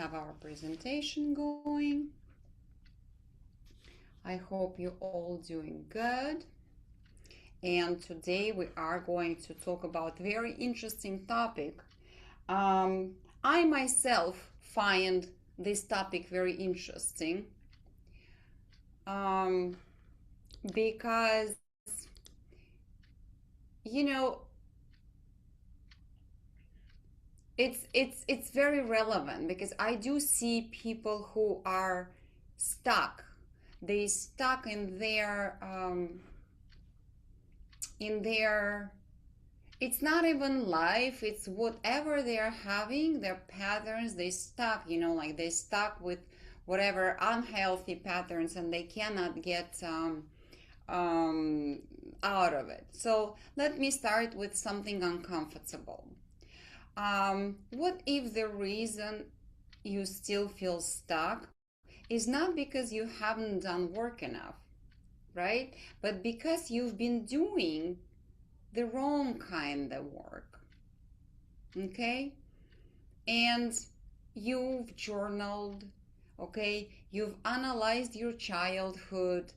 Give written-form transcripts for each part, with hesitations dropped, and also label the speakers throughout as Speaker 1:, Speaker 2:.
Speaker 1: have our presentation going. I hope you're all doing good. And today we are going to talk about a very interesting topic. I myself find this topic very interesting because, you know, it's very relevant because I do see people who are stuck. They stuck in their it's not even life, it's whatever they're having, their patterns. They stuck, like they stuck with whatever unhealthy patterns, and they cannot get out of it. So let me start with something uncomfortable. What if the reason you still feel stuck is not because you haven't done work enough, right? But because you've been doing the wrong kind of work, okay? And you've journaled, okay? You've analyzed your childhood.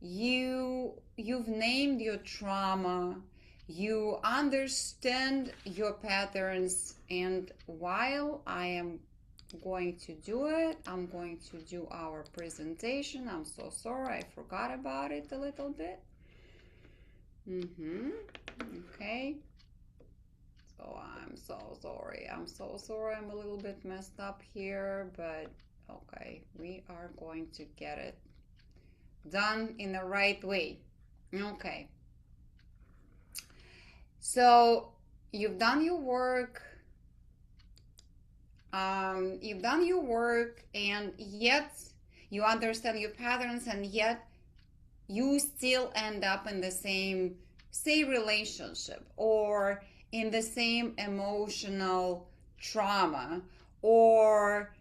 Speaker 1: You've named your trauma. You understand your patterns. And while I am going to do it, I'm going to do our presentation. I'm so sorry, I forgot about it a little bit. Okay. So I'm so sorry. I'm so sorry. I'm a little bit messed up here, but okay, we are going to get it done in the right way. Okay. So you've done your work. And yet you understand your patterns, and yet you still end up in the same, say, relationship, or in the same emotional trauma, or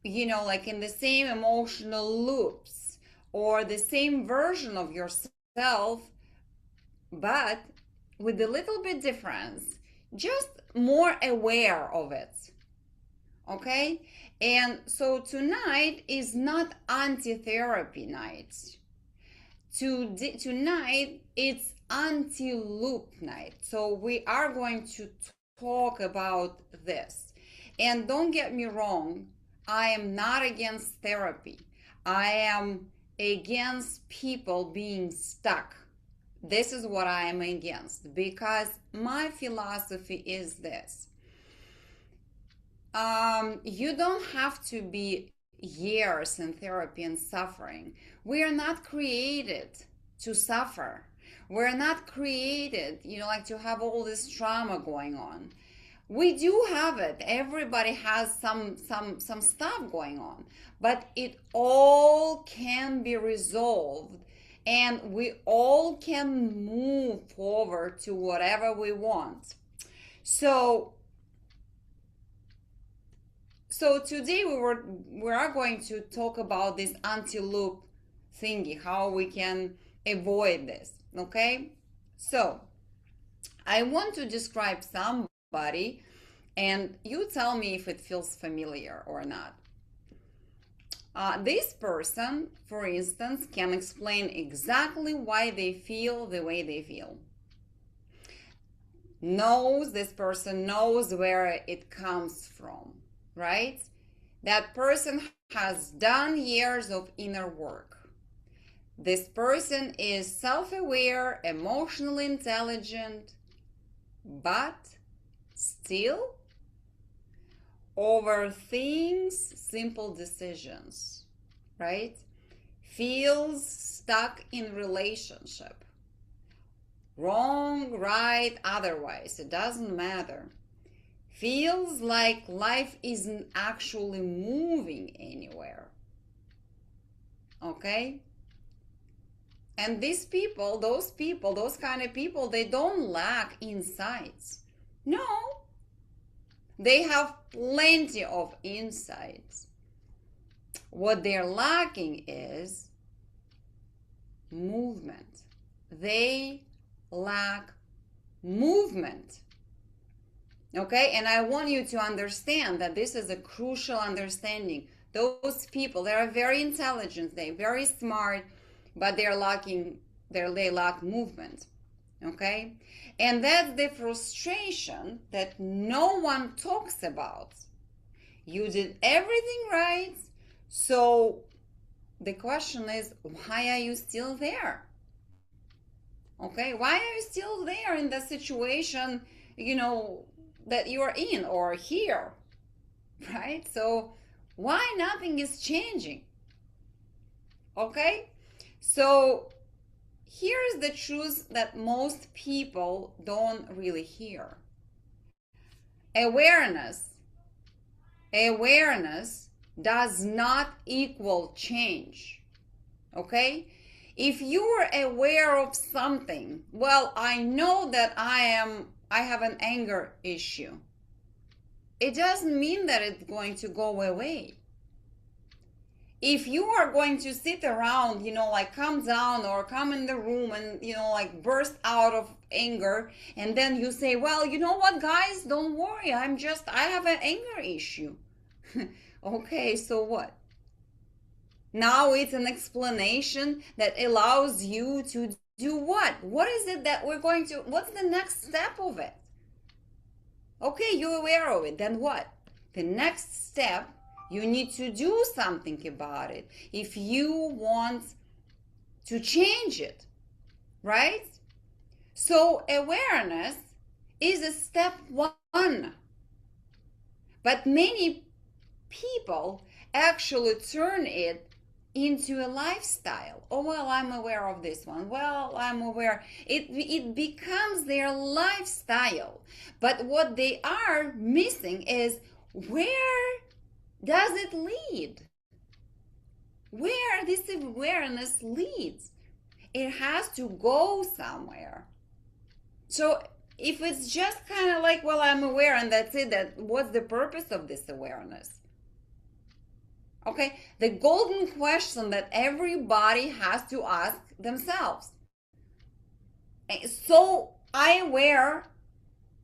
Speaker 1: like in the same emotional loops, or the same version of yourself, but with a little bit difference, just more aware of it. Okay? And so tonight is not anti-therapy night. Tonight it's anti-loop night. So we are going to talk about this. And don't get me wrong, I am not against therapy. I am against people being stuck. This is what I am against, because my philosophy is this. You don't have to be years in therapy and suffering. We are not created to suffer. We're not created, like to have all this trauma going on. We do have it. Everybody has some stuff going on, but it all can be resolved, and we all can move forward to whatever we want. So today we are going to talk about this anti-loop thingy, how we can avoid this, okay? So I want to describe somebody, and you tell me if it feels familiar or not. This person, for instance, can explain exactly why they feel the way they feel. This person knows where it comes from, right? That person has done years of inner work. This person is self-aware, emotionally intelligent, but still overthinks simple decisions, right? Feels stuck in relationship. Wrong, right, otherwise, it doesn't matter. Feels like life isn't actually moving anywhere. Okay? And those kind of people, they don't lack insights. No. They have plenty of insights. What they're lacking is movement. They lack movement. Okay, and I want you to understand that this is a crucial understanding. Those people, they are very intelligent, they're very smart, but they lack movement. Okay, and that's the frustration that no one talks about. You did everything right, so the question is, why are you still there? Okay, why are you still there in the situation, that you're in or here, right? So why nothing is changing? Okay, so here's the truth that most people don't really hear. Awareness does not equal change. Okay, if you are aware of something, well, I know that I have an anger issue, it doesn't mean that it's going to go away. If you are going to sit around, like come down or come in the room and, like burst out of anger, and then you say, well, you know what, guys, don't worry, I have an anger issue. Okay, so what? Now it's an explanation that allows you to do what? What is it that what's the next step of it? Okay, you're aware of it, then what? The next step, you need to do something about it if you want to change it, right? So awareness is a step one. But many people actually turn it into a lifestyle. Oh, well, I'm aware of this one. Well, I'm aware. It becomes their lifestyle. But what they are missing is, where does it lead? Where this awareness leads? It has to go somewhere. So if it's just kind of like, well, I'm aware and that's it, what's the purpose of this awareness? Okay, the golden question that everybody has to ask themselves. So I'm aware,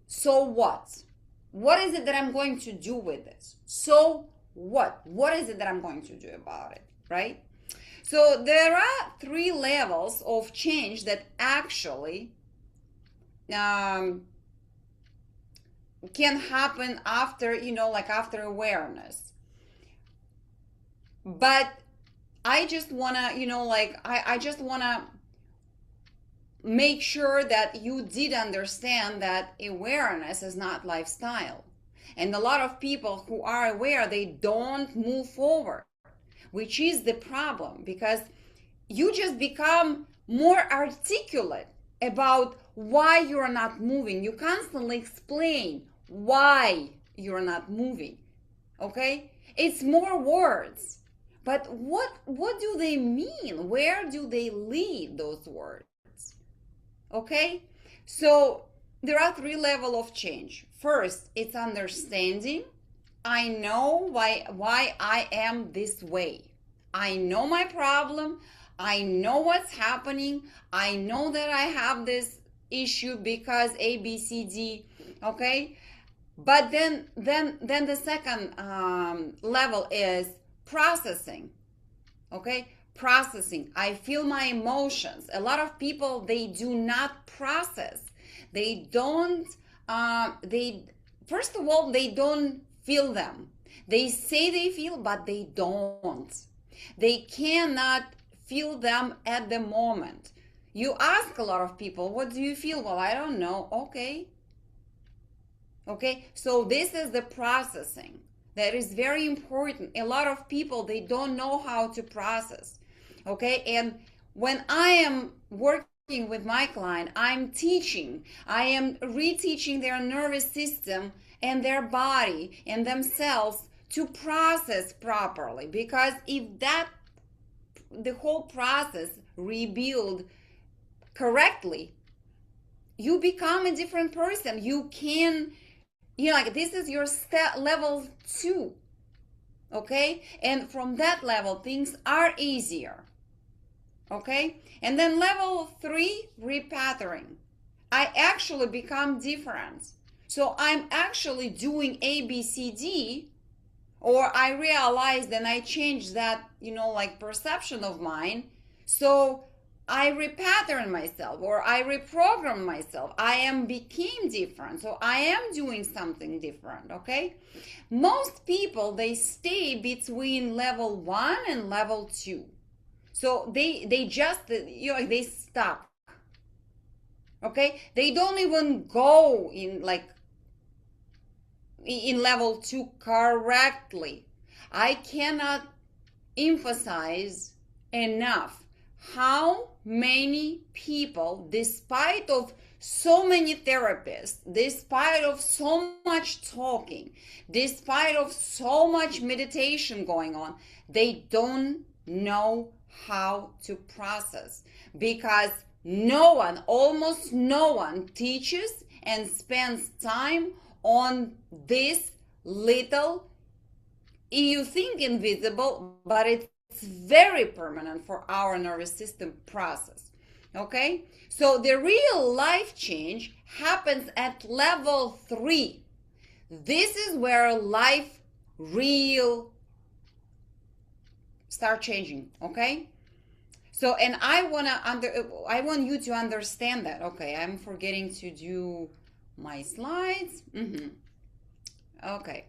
Speaker 1: so what? What is it that I'm going to do with this? So what? What is it that I'm going to do about it, right? So there are 3 levels of change that actually can happen after, after awareness. But I just want to, I just want to make sure that you did understand that awareness is not lifestyle. And a lot of people who are aware, they don't move forward, which is the problem, because you just become more articulate about why you're not moving. You constantly explain why you're not moving. Okay? It's more words. But what do they mean? Where do they lead, those words? Okay? So there are 3 levels of change. First, it's understanding. I know why I am this way. I know my problem. I know what's happening. I know that I have this issue because A, B, C, D. Okay? But then the second level is processing. Okay? Processing. I feel my emotions. A lot of people, they do not process. They don't, first of all, they don't feel them. They say they feel, but they don't. They cannot feel them at the moment. You ask a lot of people, what do you feel? Well, I don't know. Okay. Okay, so this is the processing that is very important. A lot of people, they don't know how to process. Okay, and when I am working with my client, I'm teaching, I am reteaching their nervous system and their body and themselves to process properly, because if the whole process rebuild correctly, you become a different person. You can, like this is your level 2. Okay, and from that level things are easier. Okay, and then level 3, repattering. I actually become different. So I'm actually doing A, B, C, D, or I realized and I changed that, like perception of mine. So I repattern myself or I reprogram myself. I am became different. So I am doing something different, okay? Most people, they stay between level 1 and level 2. So they just, they stop. Okay? They don't even go in level 2 correctly. I cannot emphasize enough how many people, despite of so many therapists, despite of so much talking, despite of so much meditation going on, they don't know how to process, because no one, almost no one, teaches and spends time on this little, you think invisible, but it's very permanent for our nervous system process. Okay, so the real life change happens at level 3. This is where life real start changing. Okay, so and I want you to understand that. Okay, I'm forgetting to do my slides. Okay,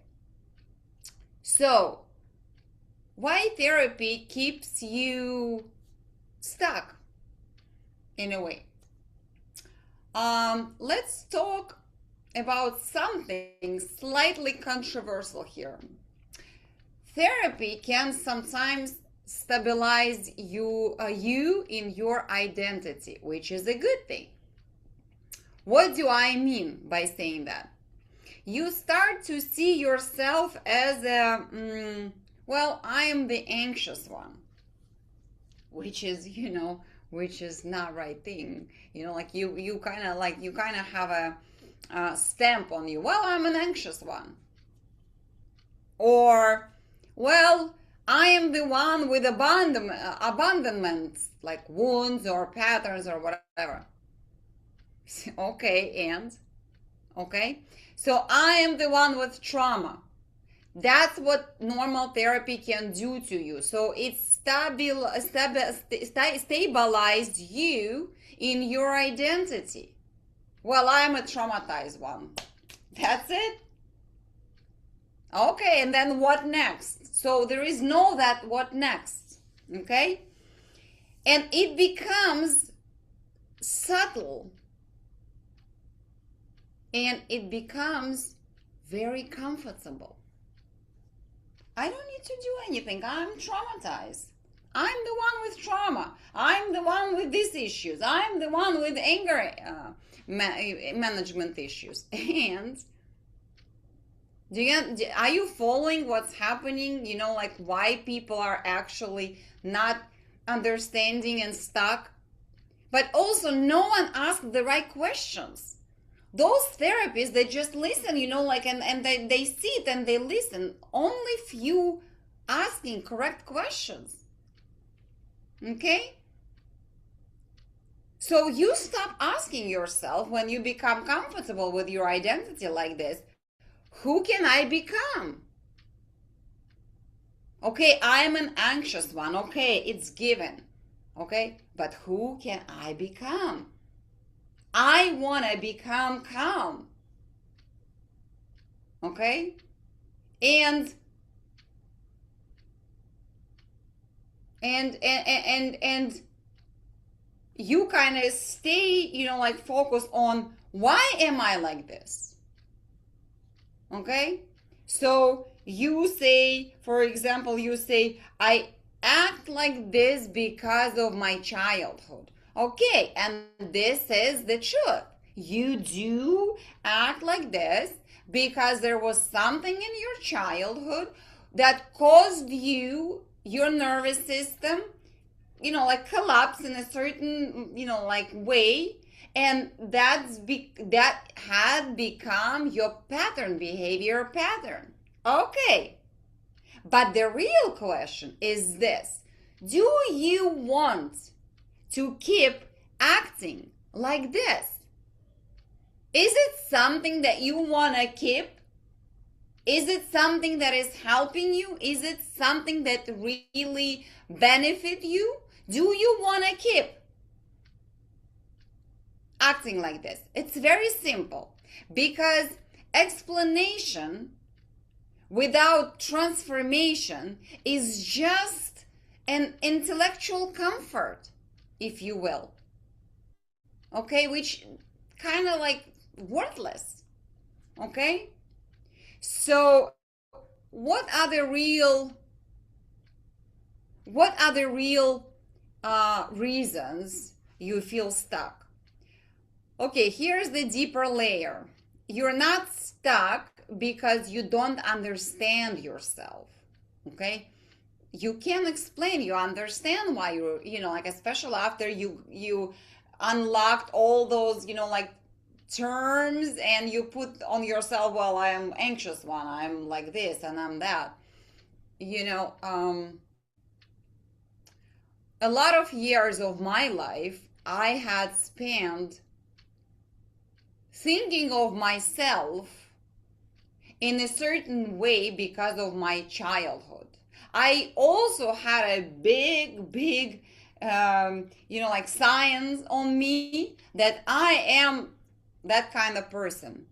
Speaker 1: so why therapy keeps you stuck in a way? Let's talk about something slightly controversial here. Therapy can sometimes stabilize you in your identity, which is a good thing. What do I mean by saying that? You start to see yourself as a, well, I am the anxious one, which is, which is not right thing. Like you kind of have a stamp on you. Well, I'm an anxious one. Or, well, I am the one with abandonment, like wounds or patterns or whatever. Okay, and? Okay, so I am the one with trauma. That's what normal therapy can do to you. So it stabilized you in your identity. Well, I'm a traumatized one. That's it. Okay, and then what next? So there is no that what next. Okay? And it becomes subtle. And it becomes very comfortable. I don't need to do anything. I'm traumatized. I'm the one with trauma. I'm the one with these issues. I'm the one with anger management issues. And are you following what's happening? Like why people are actually not understanding and stuck? But also no one asks the right questions. Those therapists, they just listen, and they sit and they listen. Only few asking correct questions. Okay? So you stop asking yourself when you become comfortable with your identity like this, who can I become? Okay, I'm an anxious one. Okay, it's given. Okay, but who can I become? I want to become calm. Okay? And you kind of stay, focus on why am I like this? Okay? So you say, for example, I act like this because of my childhood. Okay, and this is the truth. You do act like this because there was something in your childhood that caused your nervous system, collapse in a certain, way. And that had become your behavior pattern. Okay. But the real question is this. Do you want to keep acting like this? Is it something that you want to keep? Is it something that is helping you? Is it something that really benefit you? Do you want to keep acting like this? It's very simple, because explanation without transformation is just an intellectual comfort, if you will. Okay, which kind of like worthless. Okay, so what are the real reasons you feel stuck? Okay, here's the deeper layer. You're not stuck because you don't understand yourself. Okay, you can explain, you understand why like, especially after you unlocked all those, like, terms, and you put on yourself, well, I am anxious one, I'm like this, and I'm that. you know um a lot of years of my life I had spent thinking of myself in a certain way because of my childhood. I also had a big, like, science on me that I am that kind of person.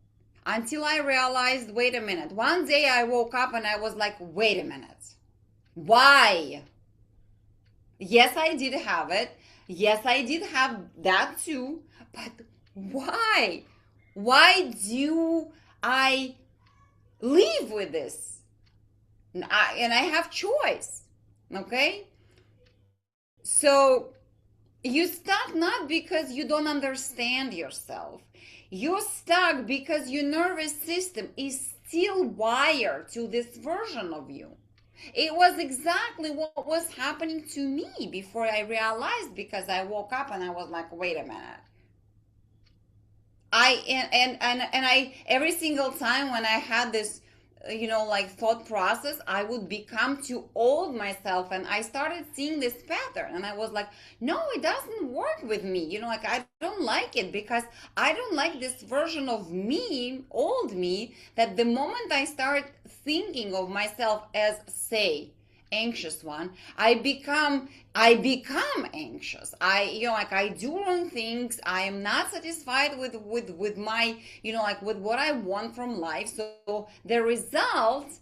Speaker 1: Until I realized, wait a minute. One day I woke up and I was like, wait a minute. Why? Yes, I did have it. Yes, I did have that too. But why? Why do I live with this? And I have choice. Okay? So you stuck not because you don't understand yourself. You're stuck because your nervous system is still wired to this version of you. It was exactly what was happening to me before I realized, because I woke up and I was like, wait a minute. I every single time when I had this like, thought process, I would become too old myself, and I started seeing this pattern, and I was like, no, it doesn't work with me, like, I don't like it, because I don't like this version of me, old me, that the moment I start thinking of myself as, say, anxious one, I become anxious. Like, I do wrong things. I am not satisfied with my, like, with what I want from life. So the result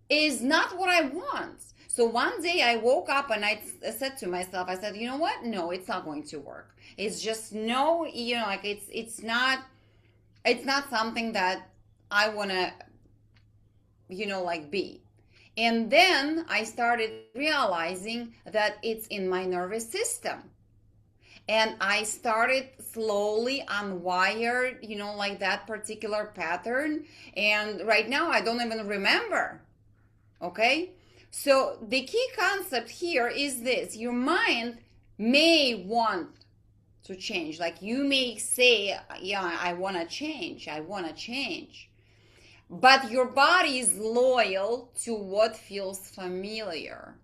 Speaker 1: is not what I want. So one day I woke up and I said to myself, I said, you know what? No, it's not going to work. It's just no, like, it's not something that I want to, like, be. And then I started realizing that it's in my nervous system. And I started slowly unwired, like, that particular pattern. And right now I don't even remember. Okay? So the key concept here is this: your mind may want to change. Like, you may say, yeah, I want to change. I want to change. But your body is loyal to what feels familiar.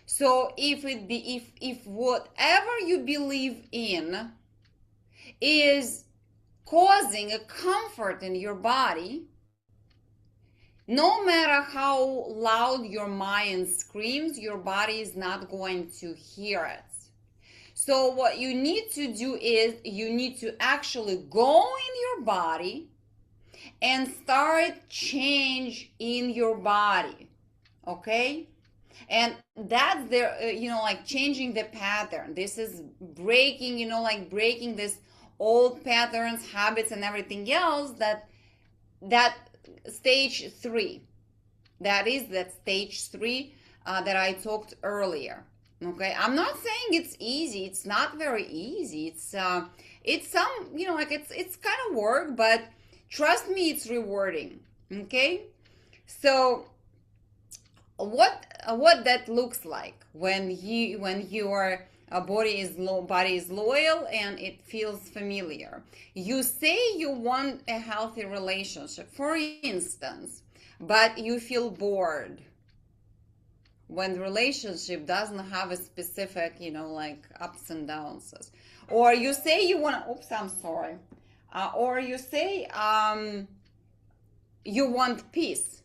Speaker 1: So if whatever you believe in is causing a comfort in your body, no matter how loud your mind screams, your body is not going to hear it. So what you need to do is you need to actually go in your body and start change in your body. Okay? And that's the like, changing the pattern. This is breaking, like, breaking this old patterns, habits, and everything else, that stage 3, that stage 3 that I talked earlier. Okay, I'm not saying it's easy. It's not very easy. It's some, like, it's kind of work, but trust me, it's rewarding. Okay, so what that looks like when your body is loyal and it feels familiar. You say you want a healthy relationship, for instance, but you feel bored when the relationship doesn't have a specific, like, ups and downs. Or you say you want to, oops, I'm sorry. or you say you want peace,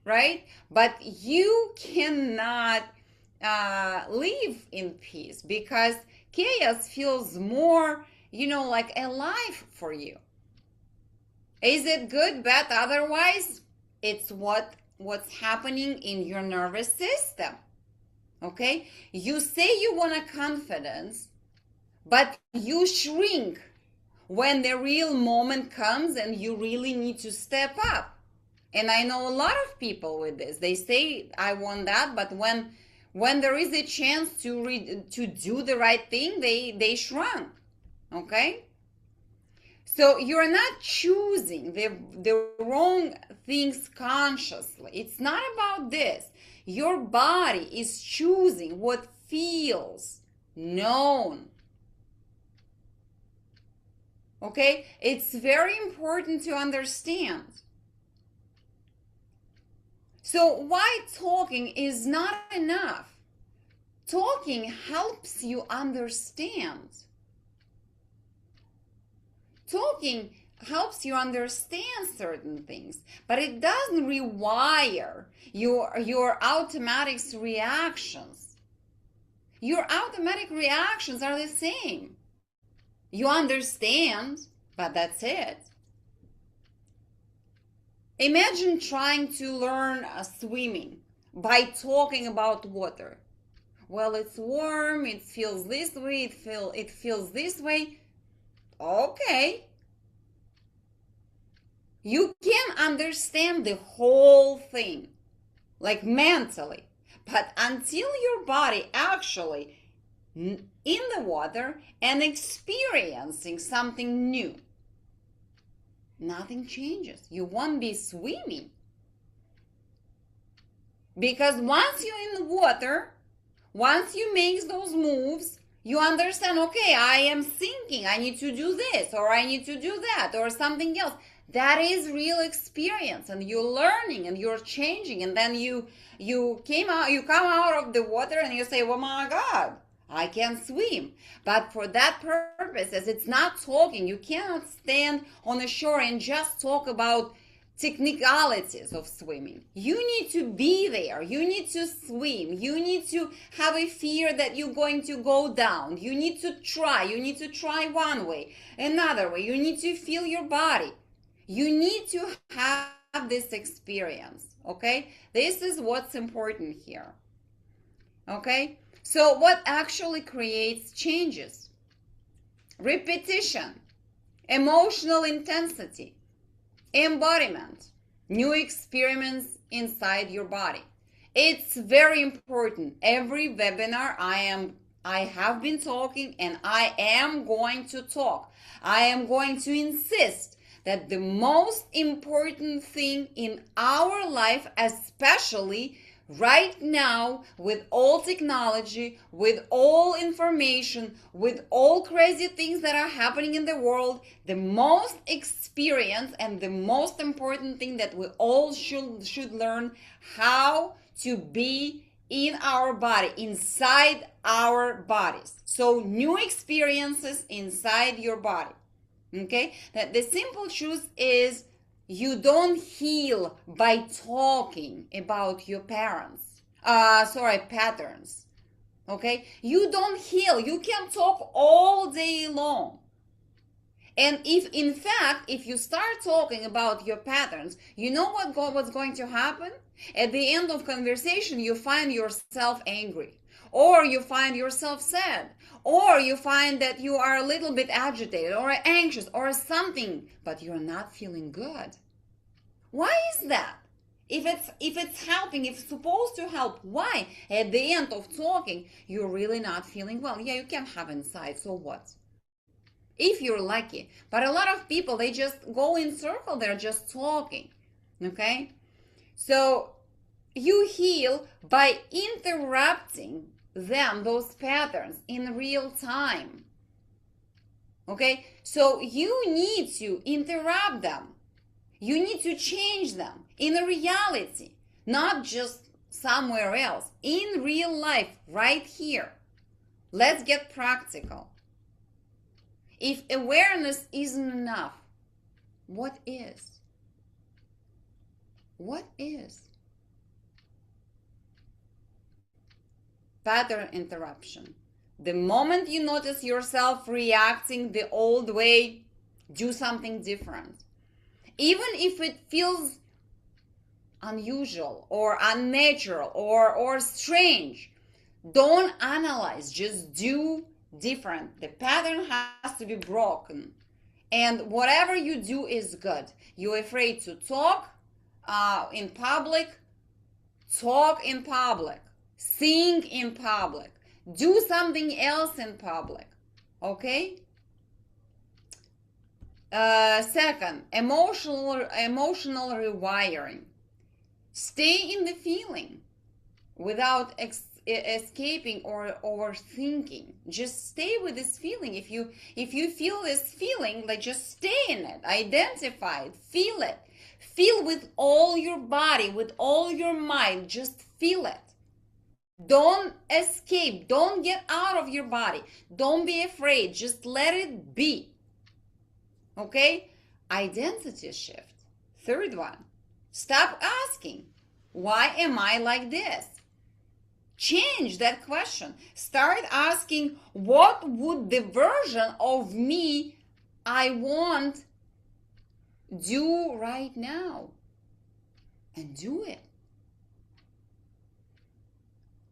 Speaker 1: right? But you cannot live in peace because chaos feels more, like alive for you. Is it good, bad, otherwise? It's what's happening in your nervous system. Okay? You say you want a confidence, but you shrink when the real moment comes and you really need to step up. And I know a lot of people with this. They say I want that, but when there is a chance to do the right thing, they shrunk. Okay? So you're not choosing the wrong things consciously. It's not about this. Your body is choosing what feels known. Okay? It's very important to understand. So why talking is not enough? Talking helps you understand. Talking helps you understand certain things, but it doesn't rewire your automatic reactions. Your automatic reactions are the same. You understand, but that's it. Imagine trying to learn swimming by talking about water. Well, it's warm, it feels this way, it feels this way. Okay. You can understand the whole thing, like mentally, but until your body actually in the water and experiencing something new, nothing changes. You won't be swimming. Because once you're in the water, once you make those moves, you understand, okay, I am sinking. I need to do this, or I need to do that, or something else. That is real experience, and you're learning and you're changing, and then you come out of the water and you say, oh my God, I can swim. But for that purpose, as it's not talking, you cannot stand on the shore and just talk about technicalities of swimming. You need to be there. You need to swim. You need to have a fear that you're going to go down. You need to try. You need to try one way, another way. You need to feel your body. You need to have this experience. Okay? This is what's important here. Okay? So what actually creates changes? Repetition, emotional intensity, embodiment, new experiments inside your body. It's very important. Every webinar I have been talking, and I am going to talk. I am going to insist that the most important thing in our life, especially right now, with all technology, with all information, with all crazy things that are happening in the world, the most experience and the most important thing that we all should learn, how to be in our body, inside our bodies. So new experiences inside your body. Okay? That the simple truth is, you don't heal by talking about your patterns. Okay? You don't heal. You can talk all day long. And if you start talking about your patterns, you know what's going to happen? At the end of conversation, you find yourself angry, or you find yourself sad, or you find that you are a little bit agitated or anxious or something, but you're not feeling good. Why is that? If it's helping, if it's supposed to help, why? At the end of talking, you're really not feeling well. Yeah, you can have insight, so what? If you're lucky. But a lot of people, they just go in circle, they're just talking. Okay? So you heal by interrupting those patterns in real time. Okay? So you need to interrupt them. You need to change them in a reality, not just somewhere else, in real life, right here. Let's get practical. If awareness isn't enough, what is? What is? Pattern interruption. The moment you notice yourself reacting the old way, do something different. Even if it feels unusual or unnatural or strange, don't analyze, just do different. The pattern has to be broken. And whatever you do is good. You're afraid to talk in public, talk in public, sing in public, do something else in public. Okay? Second, emotional rewiring. Stay in the feeling without escaping or overthinking. Just stay with this feeling. If you feel this feeling, like, just stay in it. Identify it. Feel it. Feel with all your body, with all your mind. Just feel it. Don't escape. Don't get out of your body. Don't be afraid. Just let it be. Okay? Identity shift. Third one. Stop asking, why am I like this? Change that question. Start asking, what would the version of me I want do right now? And do it.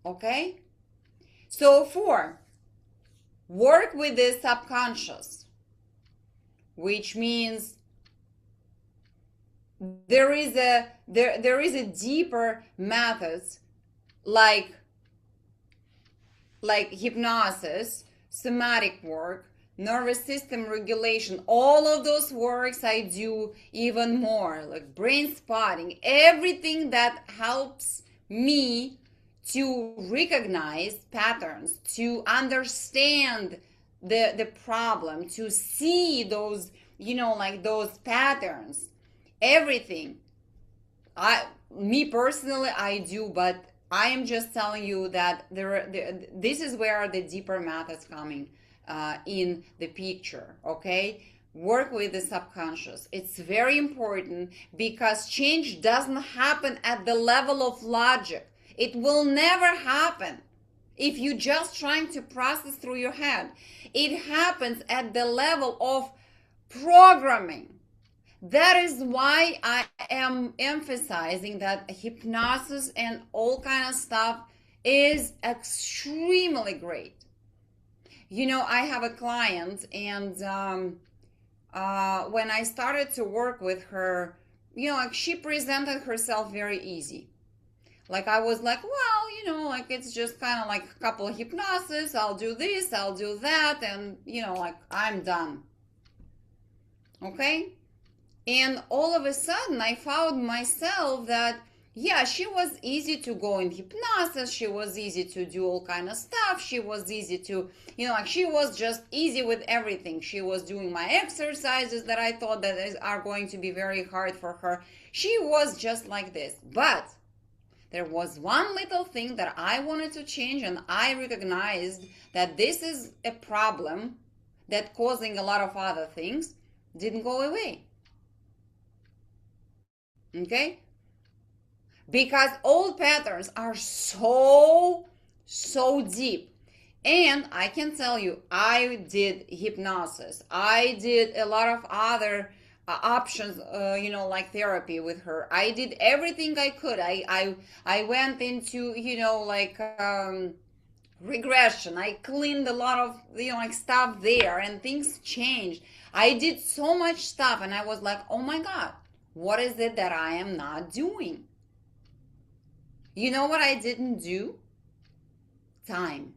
Speaker 1: Okay? So 4, work with the subconscious, which means there is a deeper methods like hypnosis, somatic work, nervous system regulation. All of those works I do even more, like brain spotting, everything that helps me to recognize patterns, to understand the problem, to see those, like those patterns, everything. Me personally, I do, but I am just telling you that this is where the deeper methods coming in the picture. Okay, work with the subconscious. It's very important because change doesn't happen at the level of logic. It will never happen if you just trying to process through your head. It happens at the level of programming. That is why I am emphasizing that hypnosis and all kind of stuff is extremely great. I have a client, and when I started to work with her, like, she presented herself very easy. Like, I was like, well, like, it's just kind of like a couple of hypnosis. I'll do this, I'll do that, and, like, I'm done. Okay? And all of a sudden, I found myself that, yeah, she was easy to go in hypnosis. She was easy to do all kind of stuff. She was easy to, like, she was just easy with everything. She was doing my exercises that I thought that are going to be very hard for her. She was just like this. But there was one little thing that I wanted to change, and I recognized that this is a problem that causing a lot of other things. Didn't go away. Okay? Because old patterns are so deep. And I can tell you, I did hypnosis. I did a lot of other options, like therapy with her. I did everything I could. I went into, regression. I cleaned a lot of, like, stuff there, and things changed. I did so much stuff, and I was like, oh my God, what is it that I am not doing? You know what I didn't do? Time.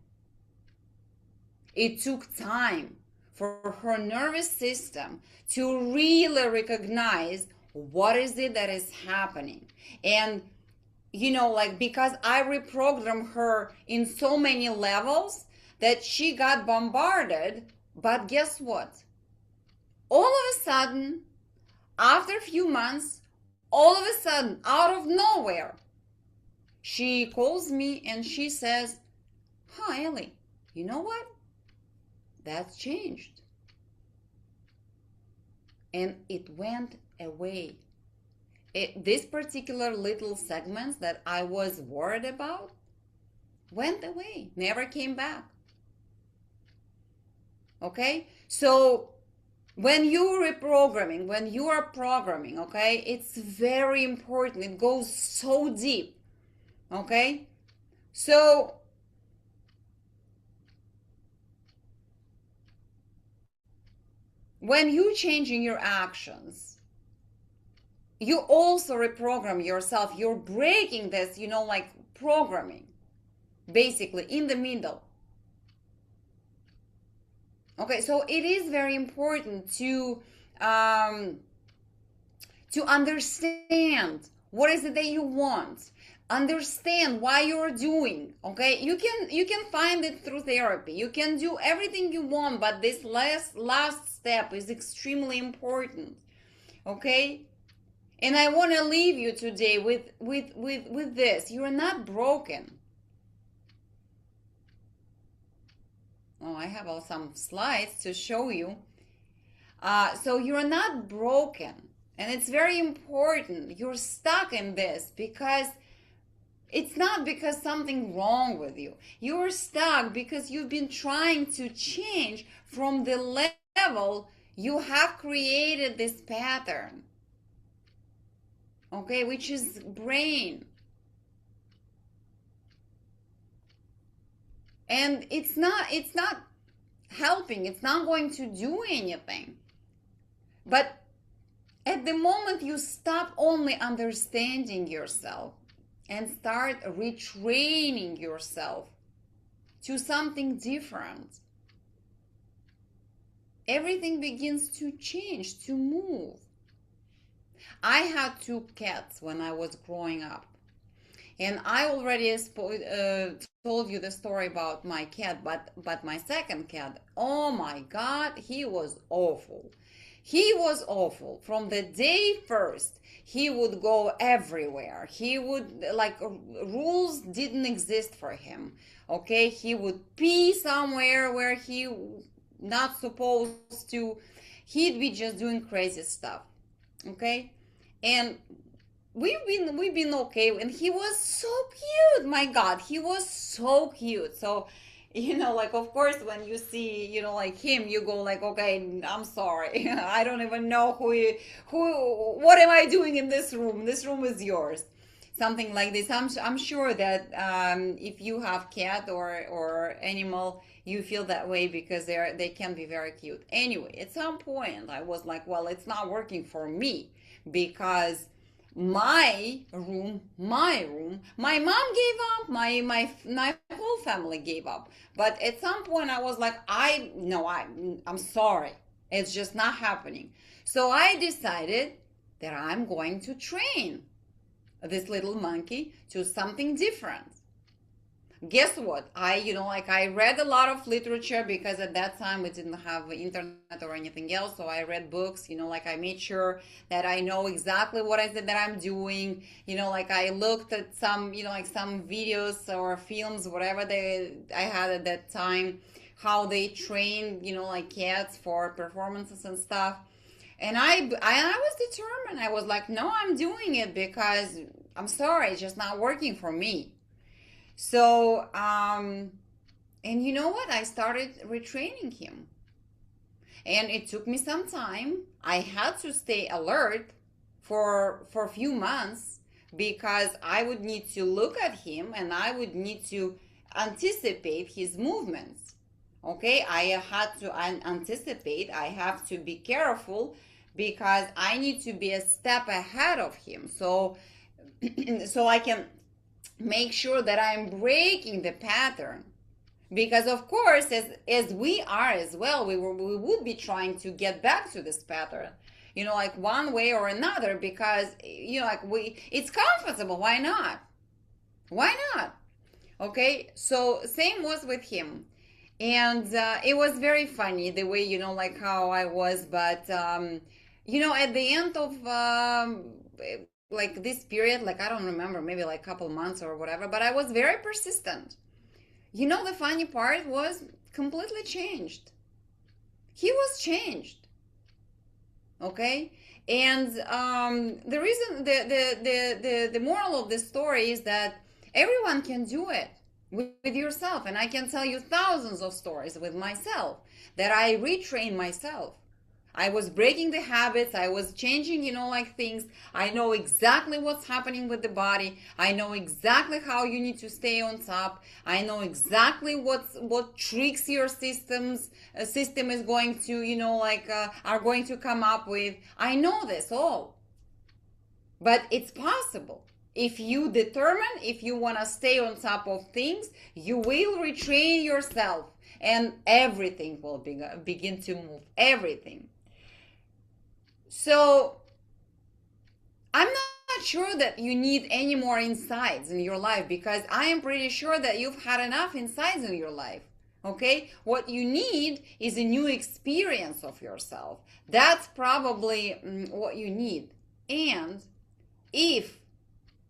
Speaker 1: It took time for her nervous system to really recognize what is it that is happening. And, because I reprogrammed her in so many levels that she got bombarded. But guess what? All of a sudden, after a few months, all of a sudden, out of nowhere, she calls me and she says, hi, Ellie, you know what? That's changed. and it went away. This particular little segments that I was worried about went away, never came back. Okay? So when you're reprogramming, when you are programming, okay, it's very important. It goes so deep. Okay? So when you changing your actions, you also reprogram yourself. You're breaking this, like programming, basically in the middle. Okay, so it is very important um, to understand what is it that you want, understand why you're doing. Okay, you can find it through therapy. You can do everything you want, but this last step is extremely important. Okay, and I want to leave you today with this: you're not broken. Oh, I have some slides to show you. So you're not broken. And it's very important. You're stuck in this because it's not because something wrong with you. You're stuck because you've been trying to change from the level you have created this pattern. Okay, which is brain. And it's not helping. It's not going to do anything. But at the moment you stop only understanding yourself and start retraining yourself to something different, everything begins to change, to move. I had 2 cats when I was growing up. And I already told you the story about my cat, but my second cat, oh my God, he was awful. He was awful. From the day first, he would go everywhere. He would, like, rules didn't exist for him. Okay, he would pee somewhere where he not supposed to. He'd be just doing crazy stuff. Okay, and we've been okay, and he was so cute. My God, he was so cute. So like, of course, when you see like him, you go like, okay, I'm sorry. I don't even know what am I doing in this room. This room is yours, something like this. I'm sure that if you have cat or animal, you feel that way because they can be very cute. Anyway, at some point I was like, well, it's not working for me because my mom gave up, my whole family gave up. But at some point I was like, I'm sorry, it's just not happening. So I decided that I'm going to train this little monkey to something different. Guess what? I read a lot of literature because at that time we didn't have internet or anything else. So I read books, like I made sure that I know exactly what I said that I'm doing. Like I looked at some, like some videos or films, whatever I had at that time, how they train, like cats for performances and stuff. And I was determined. I was like, no, I'm doing it because I'm sorry, it's just not working for me. So, and you know what? I started retraining him. And it took me some time. I had to stay alert for a few months because I would need to look at him and I would need to anticipate his movements. Okay, I had to anticipate. I have to be careful because I need to be a step ahead of him. So so I can make sure that I'm breaking the pattern. Because of course, as we are as well, we would be trying to get back to this pattern, like one way or another, because like it's comfortable. Why not? Why not? Okay, so same was with him, and it was very funny the way like how I was, but at the end of like this period, like I don't remember, maybe like a couple months or whatever, but I was very persistent. The funny part was completely changed. He was changed. Okay. And the reason, the moral of the story is that everyone can do it with yourself. And I can tell you thousands of stories with myself that I retrain myself. I was breaking the habits. I was changing, like things. I know exactly what's happening with the body. I know exactly how you need to stay on top. I know exactly what tricks your system is going to, are going to come up with. I know this all, but it's possible. If you determine, if you want to stay on top of things, you will retrain yourself, and everything will begin to move. Everything. So I'm not sure that you need any more insights in your life, because I am pretty sure that you've had enough insights in your life. Okay? What you need is a new experience of yourself. That's probably what you need. And if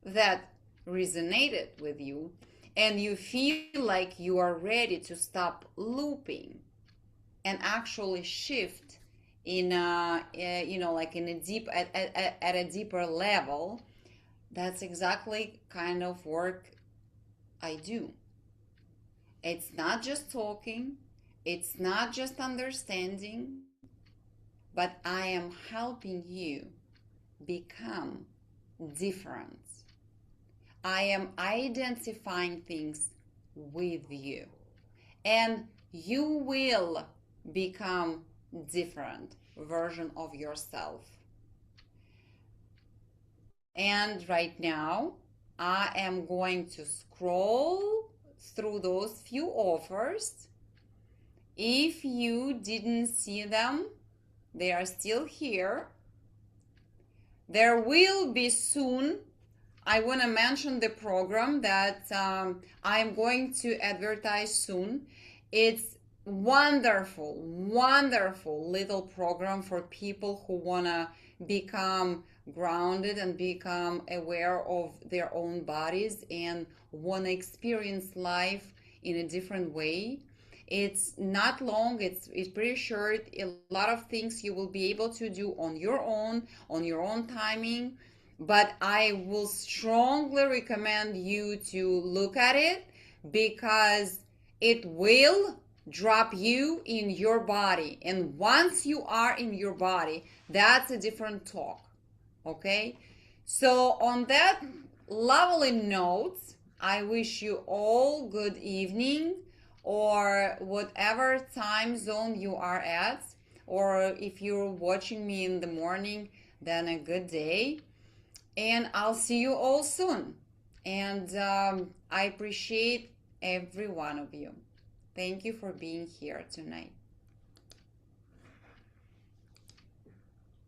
Speaker 1: that resonated with you and you feel like you are ready to stop looping and actually shift in like in a deep at a deeper level, that's exactly kind of work I do. It's not just talking, it's not just understanding, but I am helping you become different. I am identifying things with you, and you will become different version of yourself. And right now I am going to scroll through those few offers. If you didn't see them, they are still here. There will be soon, I want to mention the program that I'm going to advertise soon. It's wonderful, wonderful little program for people who want to become grounded and become aware of their own bodies and want to experience life in a different way. It's not long, it's pretty short. A lot of things you will be able to do on your own timing, but I will strongly recommend you to look at it, because it will drop you in your body. And once you are in your body, that's a different talk. Okay? So, on that lovely note, I wish you all good evening, or whatever time zone you are at, or if you're watching me in the morning, then a good day. And I'll see you all soon. And I appreciate every one of you. Thank you for being here tonight.